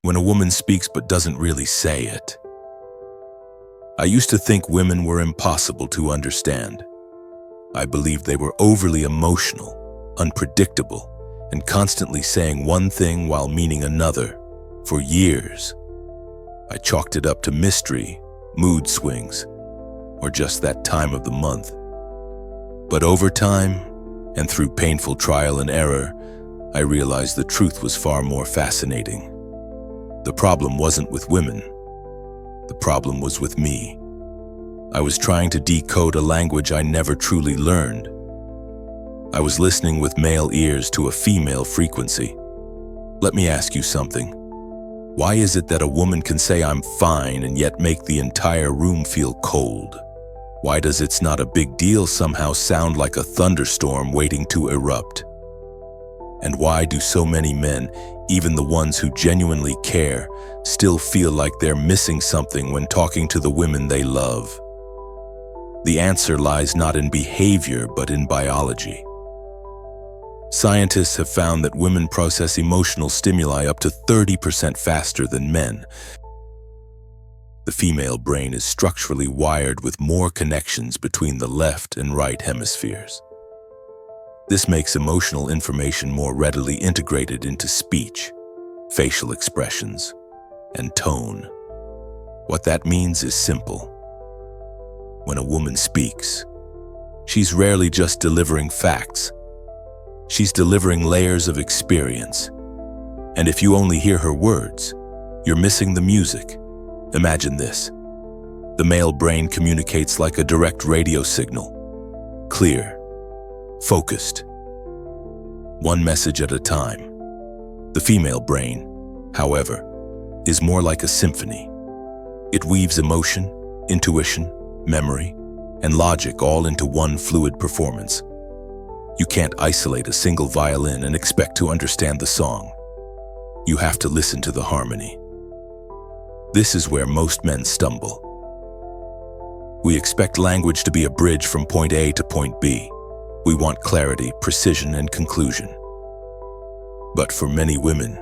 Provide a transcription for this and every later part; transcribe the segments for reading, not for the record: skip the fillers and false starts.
when a woman speaks but doesn't really say it. I used to think women were impossible to understand. I believed they were overly emotional, unpredictable, and constantly saying one thing while meaning another. For years, I chalked it up to mystery, mood swings, or just that time of the month. But over time, and through painful trial and error, I realized the truth was far more fascinating. The problem wasn't with women. The problem was with me. I was trying to decode a language I never truly learned. I was listening with male ears to a female frequency. Let me ask you something. Why is it that a woman can say I'm fine and yet make the entire room feel cold? Why does "it's not a big deal" somehow sound like a thunderstorm waiting to erupt? And why do so many men, even the ones who genuinely care, still feel like they're missing something when talking to the women they love? The answer lies not in behavior, but in biology. Scientists have found that women process emotional stimuli up to 30% faster than men. The female brain is structurally wired with more connections between the left and right hemispheres. This makes emotional information more readily integrated into speech, facial expressions, and tone. What that means is simple. When a woman speaks, she's rarely just delivering facts. She's delivering layers of experience. And if you only hear her words, you're missing the music. Imagine this. The male brain communicates like a direct radio signal. Clear, focused, one message at a time. The female brain, however, is more like a symphony. It weaves emotion, intuition, memory, and logic all into one fluid performance. You can't isolate a single violin and expect to understand the song. You have to listen to the harmony. This is where most men stumble. We expect language to be a bridge from point A to point B. We want clarity, precision, and conclusion. But for many women,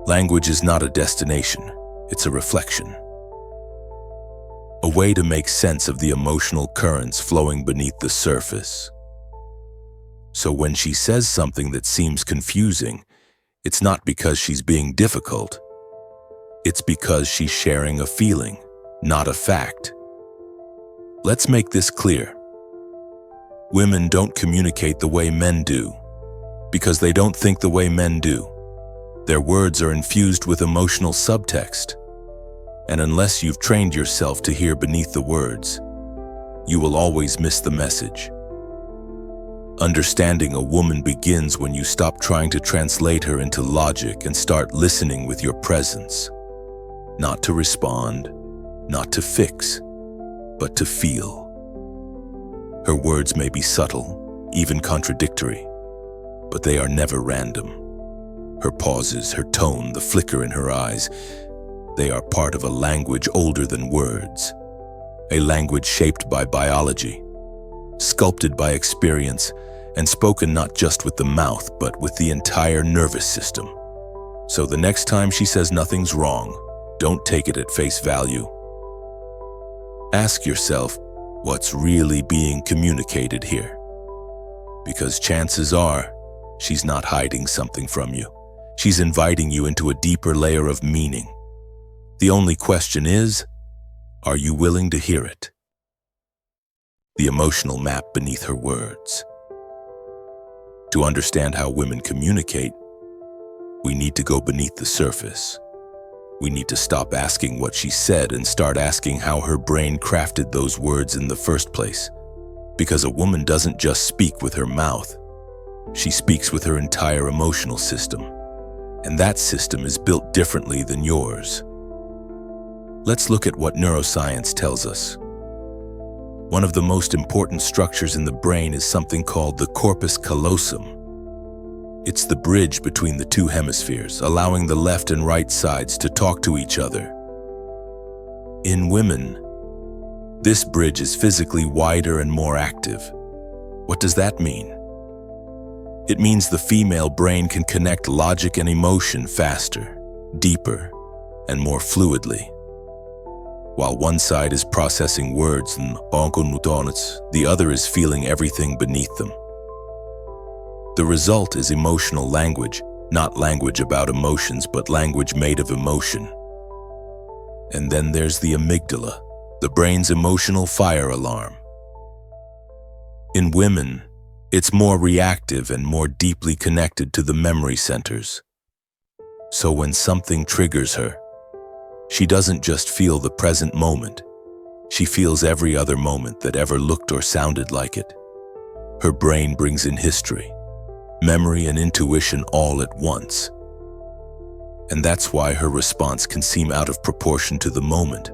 language is not a destination, it's a reflection. A way to make sense of the emotional currents flowing beneath the surface. So when she says something that seems confusing, it's not because she's being difficult. It's because she's sharing a feeling, not a fact. Let's make this clear. Women don't communicate the way men do, because they don't think the way men do. Their words are infused with emotional subtext, and unless you've trained yourself to hear beneath the words, you will always miss the message. Understanding a woman begins when you stop trying to translate her into logic and start listening with your presence. Not to respond, not to fix, but to feel. Her words may be subtle, even contradictory, but they are never random. Her pauses, her tone, the flicker in her eyes, they are part of a language older than words. A language shaped by biology, sculpted by experience, and spoken not just with the mouth, but with the entire nervous system. So the next time she says nothing's wrong, don't take it at face value. Ask yourself, what's really being communicated here? Because chances are, she's not hiding something from you. She's inviting you into a deeper layer of meaning. The only question is, are you willing to hear it? The emotional map beneath her words. To understand how women communicate, we need to go beneath the surface. We need to stop asking what she said and start asking how her brain crafted those words in the first place. Because a woman doesn't just speak with her mouth. She speaks with her entire emotional system. And that system is built differently than yours. Let's look at what neuroscience tells us. One of the most important structures in the brain is something called the corpus callosum. It's the bridge between the two hemispheres, allowing the left and right sides to talk to each other. In women, this bridge is physically wider and more active. What does that mean? It means the female brain can connect logic and emotion faster, deeper, and more fluidly. While one side is processing words and the other is feeling everything beneath them. The result is emotional language, not language about emotions, but language made of emotion. And then there's the amygdala, the brain's emotional fire alarm. In women, it's more reactive and more deeply connected to the memory centers. So when something triggers her, she doesn't just feel the present moment. She feels every other moment that ever looked or sounded like it. Her brain brings in history, memory, and intuition all at once. And that's why her response can seem out of proportion to the moment.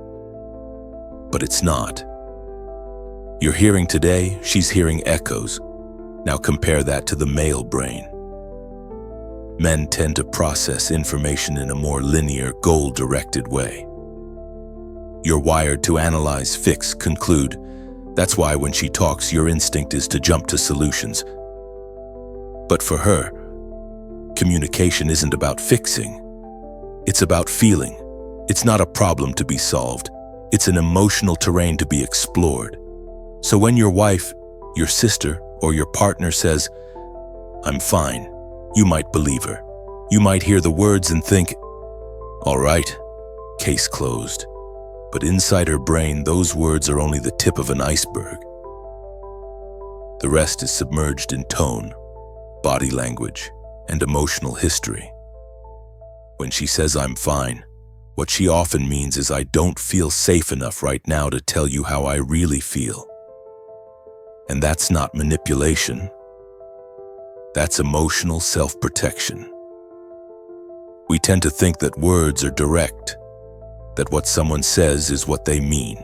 But it's not. You're hearing today, she's hearing echoes. Now compare that to the male brain. Men tend to process information in a more linear, goal-directed way. You're wired to analyze, fix, conclude. That's why when she talks, your instinct is to jump to solutions. But for her, communication isn't about fixing. It's about feeling. It's not a problem to be solved. It's an emotional terrain to be explored. So when your wife, your sister, or your partner says, "I'm fine," you might believe her. You might hear the words and think, "All right, case closed." But inside her brain, those words are only the tip of an iceberg. The rest is submerged in tone, body language, and emotional history. When she says, "I'm fine," what she often means is, "I don't feel safe enough right now to tell you how I really feel." And that's not manipulation. That's emotional self-protection. We tend to think that words are direct, that what someone says is what they mean.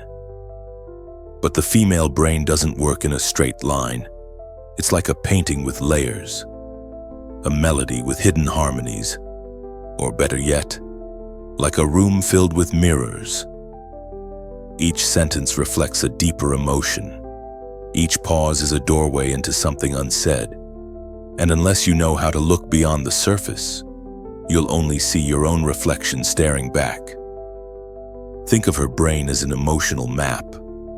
But the female brain doesn't work in a straight line. It's like a painting with layers, a melody with hidden harmonies, or better yet, like a room filled with mirrors. Each sentence reflects a deeper emotion. Each pause is a doorway into something unsaid. And unless you know how to look beyond the surface, you'll only see your own reflection staring back. Think of her brain as an emotional map,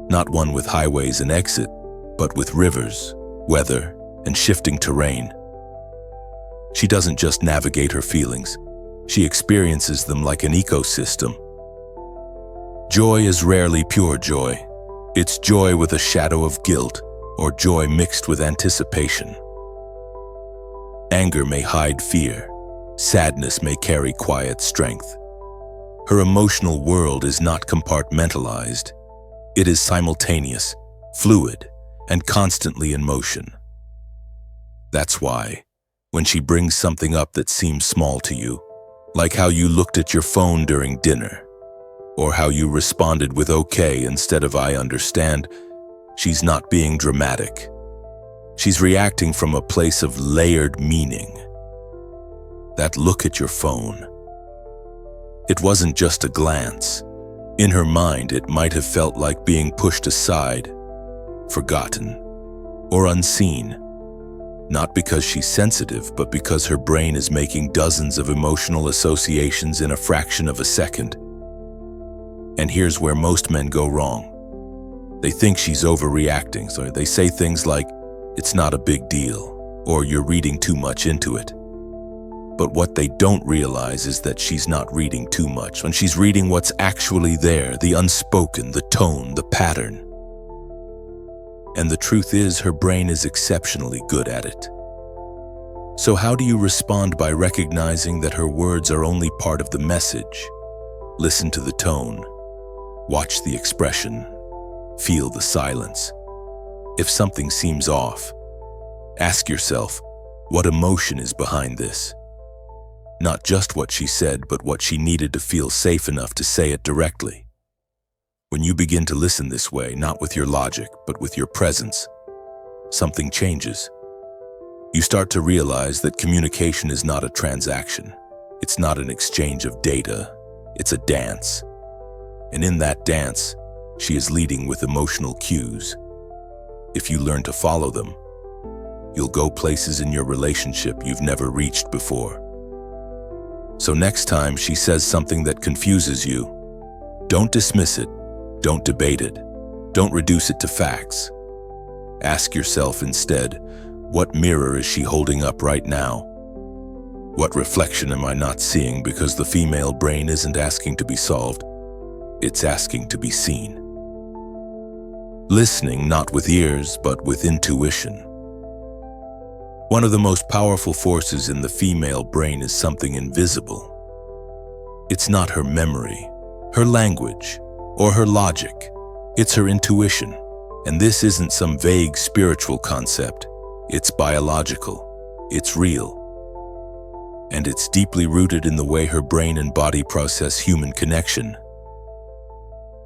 not one with highways and exit, but with rivers, weather, and shifting terrain. She doesn't just navigate her feelings, she experiences them like an ecosystem. Joy is rarely pure joy. It's joy with a shadow of guilt, or joy mixed with anticipation. Anger may hide fear. Sadness may carry quiet strength. Her emotional world is not compartmentalized. It is simultaneous, fluid, and constantly in motion. That's why, when she brings something up that seems small to you, like how you looked at your phone during dinner, or how you responded with "okay" instead of "I understand," she's not being dramatic. She's reacting from a place of layered meaning. That look at your phone, it wasn't just a glance. In her mind, it might have felt like being pushed aside, forgotten, or unseen. Not because she's sensitive, but because her brain is making dozens of emotional associations in a fraction of a second. And here's where most men go wrong. They think she's overreacting, so they say things like, "It's not a big deal," or "You're reading too much into it." But what they don't realize is that she's not reading too much, when she's reading what's actually there, the unspoken, the tone, the pattern. And the truth is, her brain is exceptionally good at it. So how do you respond? By recognizing that her words are only part of the message. Listen to the tone. Watch the expression. Feel the silence. If something seems off, ask yourself, what emotion is behind this? Not just what she said, but what she needed to feel safe enough to say it directly. When you begin to listen this way, not with your logic, but with your presence, something changes. You start to realize that communication is not a transaction. It's not an exchange of data. It's a dance. And in that dance, she is leading with emotional cues. If you learn to follow them, you'll go places in your relationship you've never reached before. So next time she says something that confuses you, don't dismiss it, don't debate it, don't reduce it to facts. Ask yourself instead, what mirror is she holding up right now? What reflection am I not seeing because the female brain isn't asking to be solved, it's asking to be seen. Listening not with ears, but with intuition. One of the most powerful forces in the female brain is something invisible. It's not her memory, her language, or her logic. It's her intuition. And this isn't some vague spiritual concept. It's biological. It's real. And it's deeply rooted in the way her brain and body process human connection.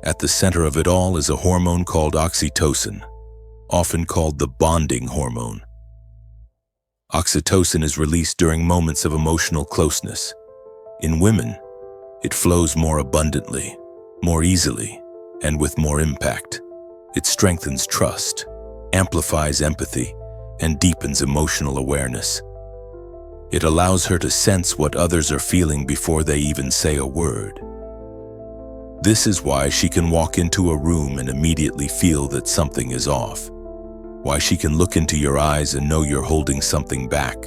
At the center of it all is a hormone called oxytocin, often called the bonding hormone. Oxytocin is released during moments of emotional closeness. In women, it flows more abundantly, more easily, and with more impact. It strengthens trust, amplifies empathy, and deepens emotional awareness. It allows her to sense what others are feeling before they even say a word. This is why she can walk into a room and immediately feel that something is off. Why she can look into your eyes and know you're holding something back.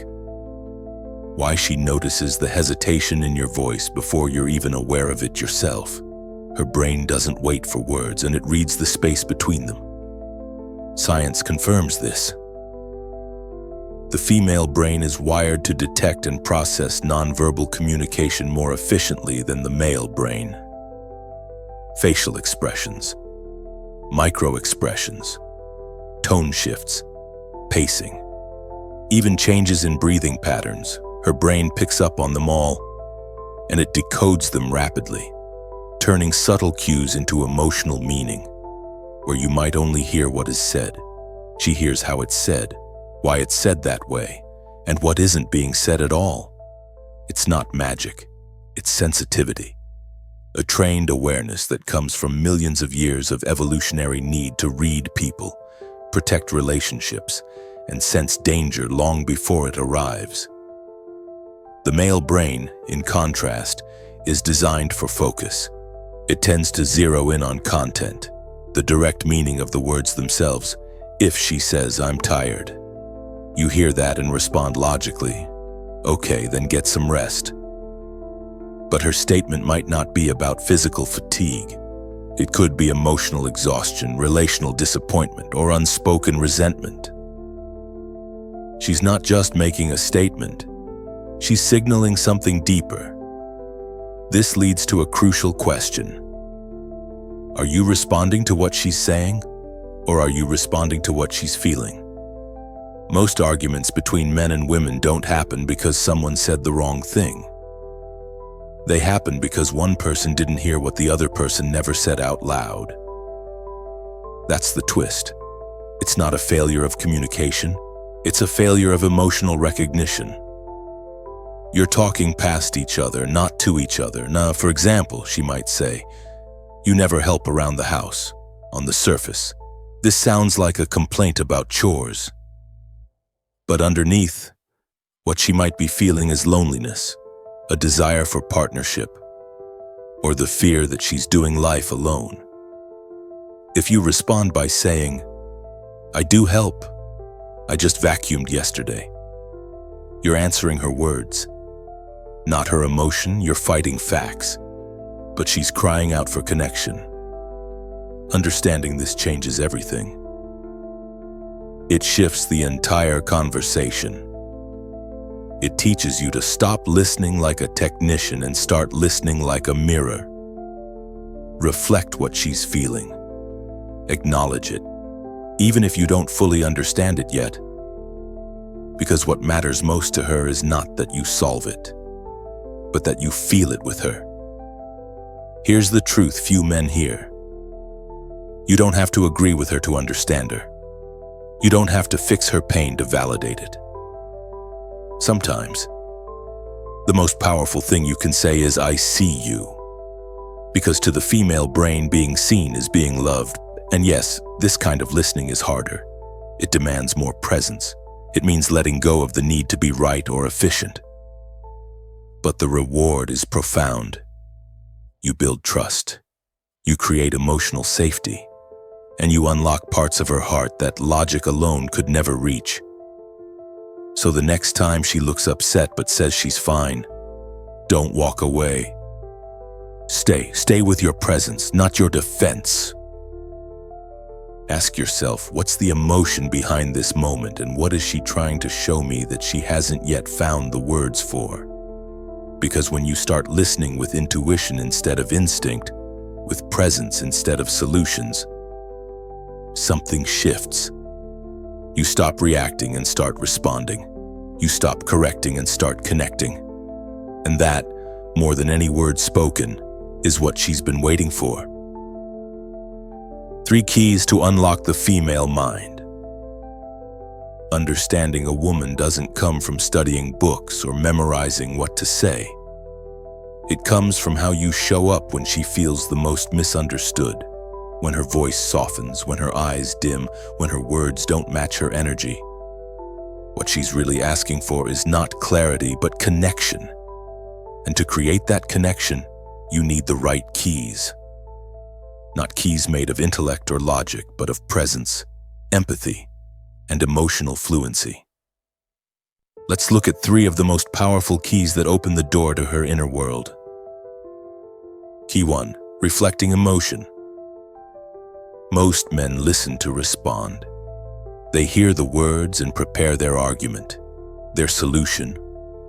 Why she notices the hesitation in your voice before you're even aware of it yourself. Her brain doesn't wait for words, and it reads the space between them. Science confirms this. The female brain is wired to detect and process nonverbal communication more efficiently than the male brain. Facial expressions, micro-expressions, tone shifts, pacing, even changes in breathing patterns. Her brain picks up on them all, and it decodes them rapidly, turning subtle cues into emotional meaning. Where you might only hear what is said, she hears how it's said, why it's said that way, and what isn't being said at all. It's not magic, it's sensitivity. A trained awareness that comes from millions of years of evolutionary need to read people, protect relationships, and sense danger long before it arrives. The male brain, in contrast, is designed for focus. It tends to zero in on content, the direct meaning of the words themselves. If she says, "I'm tired," you hear that and respond logically, "Okay, then get some rest." But her statement might not be about physical fatigue. It could be emotional exhaustion, relational disappointment, or unspoken resentment. She's not just making a statement, she's signaling something deeper. This leads to a crucial question. Are you responding to what she's saying, or are you responding to what she's feeling? Most arguments between men and women don't happen because someone said the wrong thing. They happen because one person didn't hear what the other person never said out loud. That's the twist. It's not a failure of communication. It's a failure of emotional recognition. You're talking past each other, not to each other. Now, for example, she might say, "You never help around the house." On the surface, this sounds like a complaint about chores. But underneath, what she might be feeling is loneliness, a desire for partnership, or the fear that she's doing life alone. If you respond by saying, "I do help. I just vacuumed yesterday," you're answering her words, not her emotion. You're fighting facts, but she's crying out for connection. Understanding this changes everything. It shifts the entire conversation. It teaches you to stop listening like a technician and start listening like a mirror. Reflect what she's feeling. Acknowledge it, even if you don't fully understand it yet. Because what matters most to her is not that you solve it, but that you feel it with her. Here's the truth few men hear. You don't have to agree with her to understand her. You don't have to fix her pain to validate it. Sometimes, the most powerful thing you can say is, "I see you." Because to the female brain, being seen is being loved. And yes, this kind of listening is harder. It demands more presence. It means letting go of the need to be right or efficient. But the reward is profound. You build trust, you create emotional safety, and you unlock parts of her heart that logic alone could never reach. So the next time she looks upset but says she's fine, don't walk away. Stay with your presence, not your defense. Ask yourself, what's the emotion behind this moment, and what is she trying to show me that she hasn't yet found the words for? Because when you start listening with intuition instead of instinct, with presence instead of solutions, something shifts. You stop reacting and start responding. You stop correcting and start connecting. And that, more than any word spoken, is what she's been waiting for. 3 keys to unlock the female mind. Understanding a woman doesn't come from studying books or memorizing what to say. It comes from how you show up when she feels the most misunderstood, when her voice softens, when her eyes dim, when her words don't match her energy. What she's really asking for is not clarity, but connection. And to create that connection, you need the right keys. Not keys made of intellect or logic, but of presence, empathy, and emotional fluency. Let's look at 3 of the most powerful keys that open the door to her inner world. Key 1, reflecting emotion. Most men listen to respond. They hear the words and prepare their argument, their solution,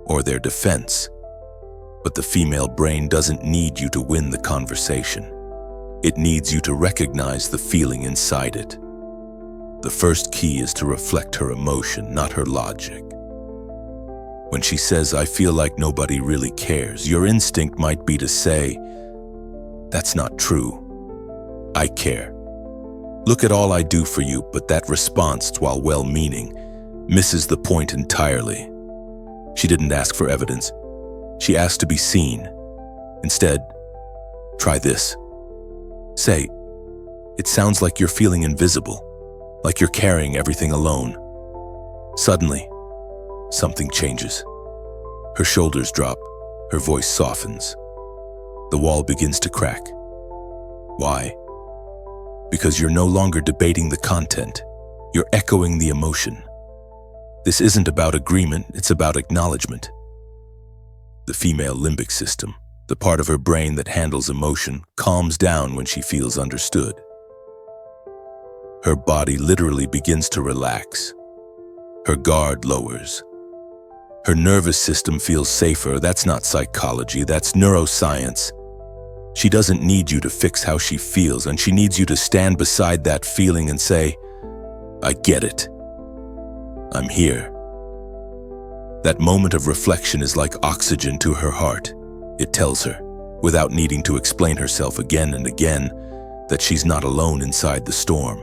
or their defense. But the female brain doesn't need you to win the conversation. It needs you to recognize the feeling inside it. The first key is to reflect her emotion, not her logic. When she says, "I feel like nobody really cares," your instinct might be to say, "That's not true. I care. Look at all I do for you," but that response, while well-meaning, misses the point entirely. She didn't ask for evidence. She asked to be seen. Instead, try this. Say, "It sounds like you're feeling invisible, like you're carrying everything alone." Suddenly, something changes. Her shoulders drop, her voice softens. The wall begins to crack. Why? Because you're no longer debating the content, you're echoing the emotion. This isn't about agreement, it's about acknowledgement. The female limbic system, the part of her brain that handles emotion, calms down when she feels understood. Her body literally begins to relax. Her guard lowers. Her nervous system feels safer. That's not psychology, that's neuroscience. She doesn't need you to fix how she feels, and she needs you to stand beside that feeling and say, "I get it. I'm here." That moment of reflection is like oxygen to her heart. It tells her, without needing to explain herself again and again, that she's not alone inside the storm.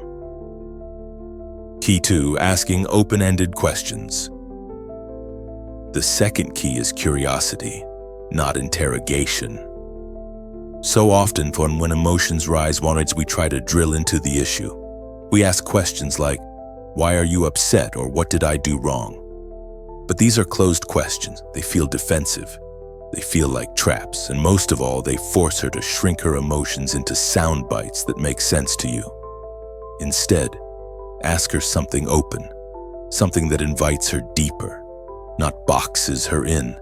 Key 2, asking open-ended questions. The second key is curiosity, not interrogation. So often, when emotions rise, we try to drill into the issue. We ask questions like, "Why are you upset?" or "What did I do wrong?" But these are closed questions. They feel defensive. They feel like traps, and most of all, they force her to shrink her emotions into sound bites that make sense to you. Instead, ask her something open, something that invites her deeper, not boxes her in.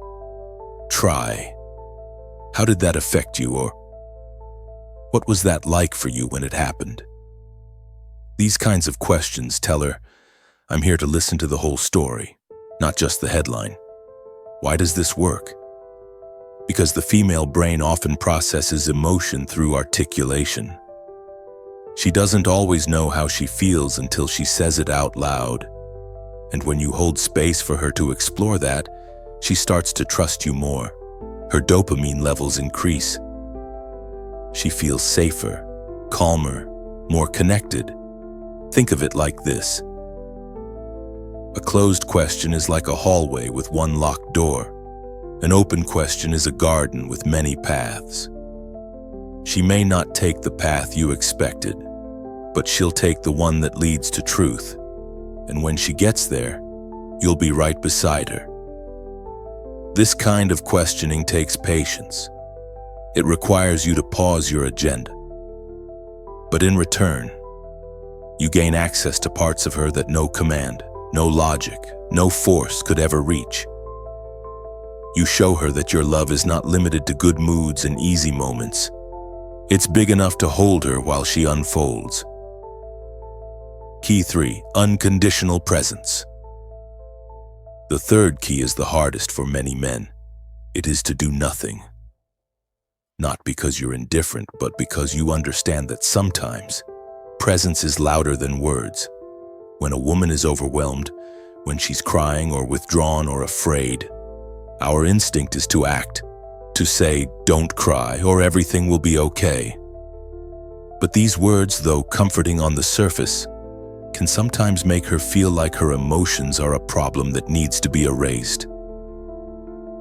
Try, "How did that affect you?" or "What was that like for you when it happened?" These kinds of questions tell her, "I'm here to listen to the whole story, not just the headline." Why does this work? Because the female brain often processes emotion through articulation. She doesn't always know how she feels until she says it out loud. And when you hold space for her to explore that, she starts to trust you more. Her dopamine levels increase. She feels safer, calmer, more connected. Think of it like this. A closed question is like a hallway with one locked door. An open question is a garden with many paths. She may not take the path you expected, but she'll take the one that leads to truth. And when she gets there, you'll be right beside her. This kind of questioning takes patience. It requires you to pause your agenda. But in return, you gain access to parts of her that no command, no logic, no force could ever reach. You show her that your love is not limited to good moods and easy moments. It's big enough to hold her while she unfolds. Key 3. Unconditional presence. The third key is the hardest for many men. It is to do nothing. Not because you're indifferent, but because you understand that sometimes presence is louder than words. When a woman is overwhelmed, when she's crying or withdrawn or afraid, our instinct is to act, to say, "Don't cry," or "Everything will be okay." But these words, though comforting on the surface, can sometimes make her feel like her emotions are a problem that needs to be erased.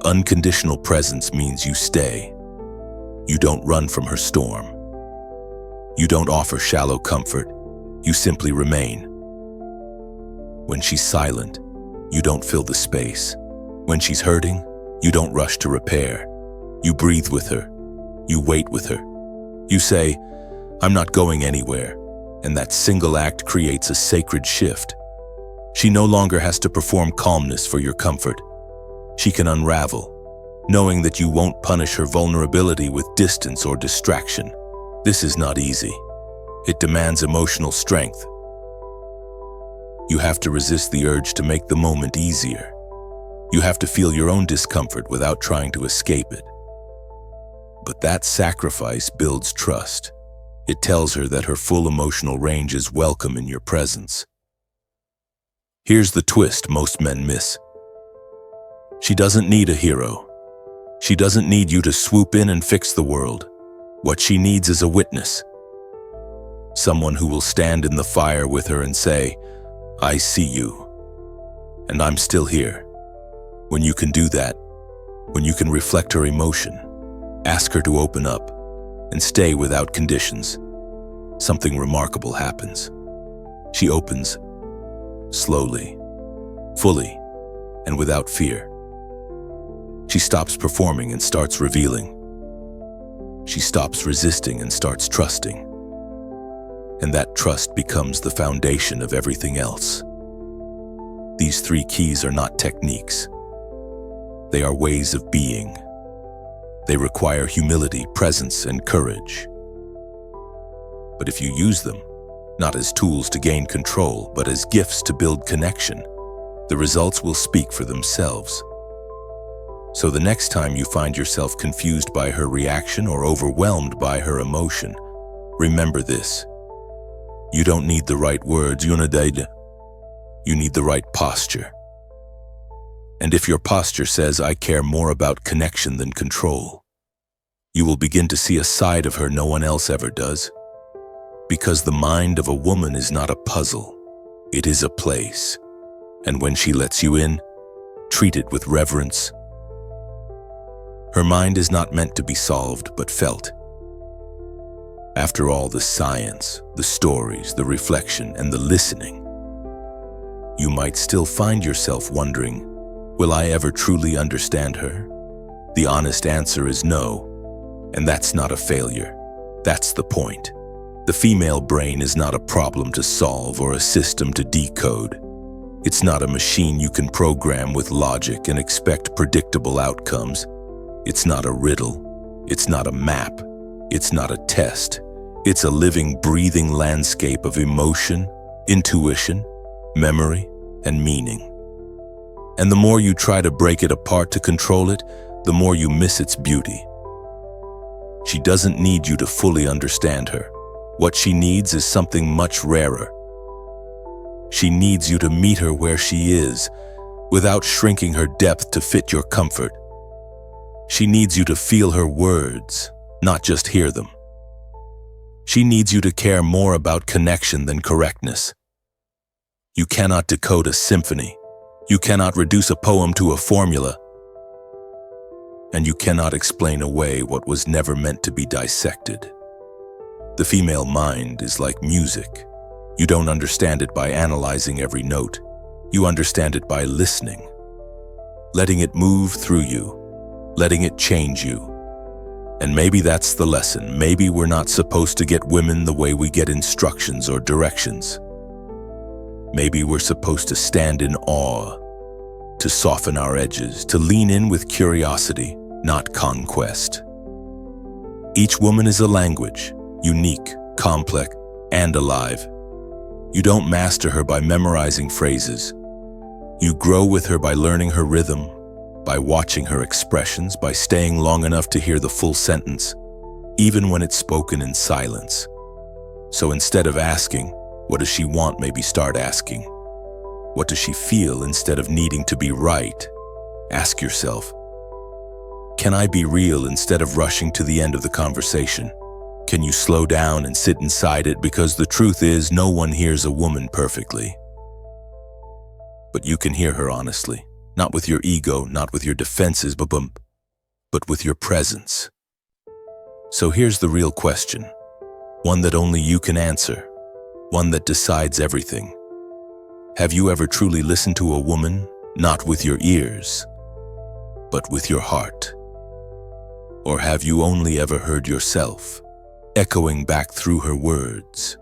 Unconditional presence means you stay. You don't run from her storm. You don't offer shallow comfort. You simply remain. When she's silent, you don't fill the space. When she's hurting, you don't rush to repair. You breathe with her. You wait with her. You say, "I'm not going anywhere." And that single act creates a sacred shift. She no longer has to perform calmness for your comfort. She can unravel, knowing that you won't punish her vulnerability with distance or distraction. This is not easy. It demands emotional strength. You have to resist the urge to make the moment easier. You have to feel your own discomfort without trying to escape it. But that sacrifice builds trust. It tells her that her full emotional range is welcome in your presence. Here's the twist most men miss. She doesn't need a hero. She doesn't need you to swoop in and fix the world. What she needs is a witness. Someone who will stand in the fire with her and say, "I see you, and I'm still here." When you can do that, when you can reflect her emotion, ask her to open up, and stay without conditions, something remarkable happens. She opens, slowly, fully, and without fear. She stops performing and starts revealing. She stops resisting and starts trusting. And that trust becomes the foundation of everything else. These 3 keys are not techniques. They are ways of being. They require humility, presence, and courage. But if you use them, not as tools to gain control, but as gifts to build connection, the results will speak for themselves. So the next time you find yourself confused by her reaction or overwhelmed by her emotion, remember this. You don't need the right words, you need the right posture. And if your posture says, "I care more about connection than control," you will begin to see a side of her no one else ever does. Because the mind of a woman is not a puzzle, it is a place. And when she lets you in, treat it with reverence. Her mind is not meant to be solved, but felt. After all the science, the stories, the reflection, and the listening, you might still find yourself wondering, will I ever truly understand her? The honest answer is no, and that's not a failure. That's the point. The female brain is not a problem to solve or a system to decode. It's not a machine you can program with logic and expect predictable outcomes. It's not a riddle. It's not a map. It's not a test. It's a living, breathing landscape of emotion, intuition, memory, and meaning. And the more you try to break it apart to control it, the more you miss its beauty. She doesn't need you to fully understand her. What she needs is something much rarer. She needs you to meet her where she is, without shrinking her depth to fit your comfort. She needs you to feel her words, not just hear them. She needs you to care more about connection than correctness. You cannot decode a symphony. You cannot reduce a poem to a formula. And you cannot explain away what was never meant to be dissected. The female mind is like music. You don't understand it by analyzing every note. You understand it by listening. letting it move through you, letting it change you. And maybe that's the lesson. Maybe we're not supposed to get women the way we get instructions or directions. Maybe we're supposed to stand in awe, to soften our edges, to lean in with curiosity, not conquest. Each woman is a language, unique, complex, and alive. You don't master her by memorizing phrases. You grow with her by learning her rhythm, by watching her expressions, by staying long enough to hear the full sentence, even when it's spoken in silence. So instead of asking, what does she want, maybe start asking, what does she feel? Instead of needing to be right, ask yourself, can I be real instead of rushing to the end of the conversation? Can you slow down and sit inside it? Because the truth is, no one hears a woman perfectly. But you can hear her honestly, not with your ego, not with your defenses, but with your presence. So here's the real question, one that only you can answer, one that decides everything. Have you ever truly listened to a woman, not with your ears, but with your heart? Or have you only ever heard yourself, echoing back through her words?